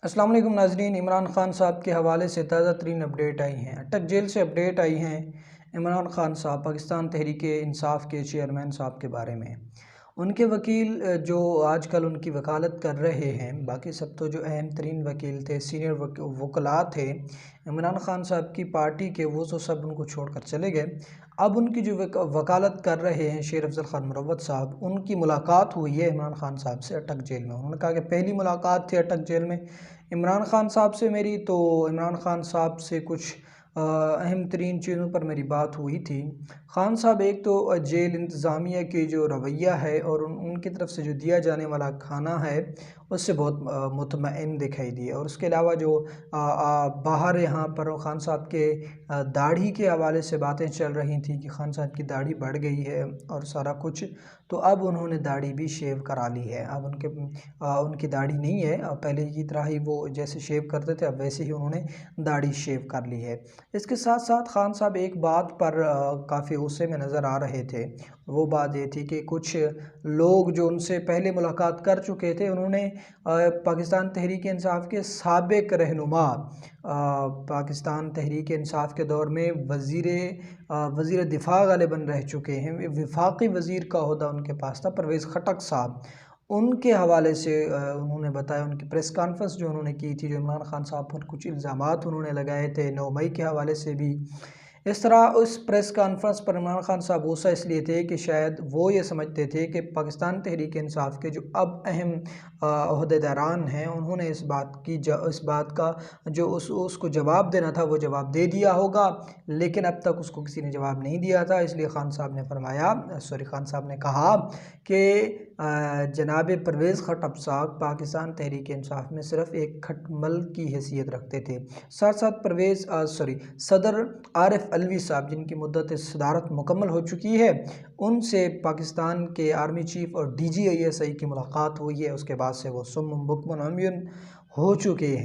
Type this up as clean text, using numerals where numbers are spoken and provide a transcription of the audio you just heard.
السلام علیکم ناظرین، عمران خان صاحب کے حوالے سے تازہ ترین اپڈیٹ آئی ہیں۔ اٹک جیل سے اپڈیٹ آئی ہیں عمران خان صاحب پاکستان تحریک انصاف کے چیئرمین صاحب کے بارے میں۔ ان کے وکیل جو آج کل ان کی وکالت کر رہے ہیں، باقی سب تو جو اہم ترین وکیل تھے، سینئر وکلاء تھے عمران خان صاحب کی پارٹی کے، وہ تو سب ان کو چھوڑ کر چلے گئے۔ اب ان کی جو وکالت کر رہے ہیں شیر افضل خان مروت صاحب، ان کی ملاقات ہوئی ہے عمران خان صاحب سے اٹک جیل میں۔ انہوں نے کہا کہ پہلی ملاقات تھی اٹک جیل میں عمران خان صاحب سے میری، تو عمران خان صاحب سے کچھ اہم ترین چیزوں پر میری بات ہوئی تھی۔ خان صاحب ایک تو جیل انتظامیہ کی جو رویہ ہے اور ان کی طرف سے جو دیا جانے والا کھانا ہے اس سے بہت مطمئن دکھائی دیے، اور اس کے علاوہ جو باہر یہاں پر خان صاحب کے داڑھی کے حوالے سے باتیں چل رہی تھیں کہ خان صاحب کی داڑھی بڑھ گئی ہے اور سارا کچھ، تو اب انہوں نے داڑھی بھی شیو کرا لی ہے۔ اب ان کی داڑھی نہیں ہے، پہلے کی طرح ہی وہ جیسے شیو کرتے تھے اب ویسے ہی انہوں نے داڑھی شیو کر لی ہے۔ اس کے ساتھ ساتھ خان صاحب ایک بات پر کافی غصے میں نظر آ رہے تھے، وہ بات یہ تھی کہ کچھ لوگ جو ان سے پہلے ملاقات کر چکے تھے، انہوں نے پاکستان تحریک انصاف کے سابق رہنما، پاکستان تحریک انصاف کے دور میں وزیر دفاع غالباً رہ چکے ہیں، وفاقی وزیر کا عہدہ ان کے پاس تھا، پرویز خٹک صاحب، ان کے حوالے سے انہوں نے بتایا، ان کی پریس کانفرنس جو انہوں نے کی تھی، جو عمران خان صاحب پر کچھ الزامات انہوں نے لگائے تھے 9 مئی کے حوالے سے بھی، اس طرح اس پریس کانفرنس پر عمران خان صاحب غصہ اس لیے تھے کہ شاید وہ یہ سمجھتے تھے کہ پاکستان تحریک انصاف کے جو اب اہم عہدیداران ہیں، انہوں نے اس بات کا جو اس کو جواب دینا تھا وہ جواب دے دیا ہوگا، لیکن اب تک اس کو کسی نے جواب نہیں دیا تھا۔ اس لیے خان صاحب نے کہا کہ جناب پرویز خٹک صاحب پاکستان تحریک انصاف میں صرف ایک کھٹمل کی حیثیت رکھتے تھے۔ ساتھ ساتھ صدر عارف علوی صاحب، جن کی مدت صدارت مکمل ہو چکی ہے، ان سے پاکستان کے آرمی چیف اور DG ISI کی ملاقات ہوئی ہے، اس کے بعد سے وہ صم بکم عمی ہو چکے ہیں۔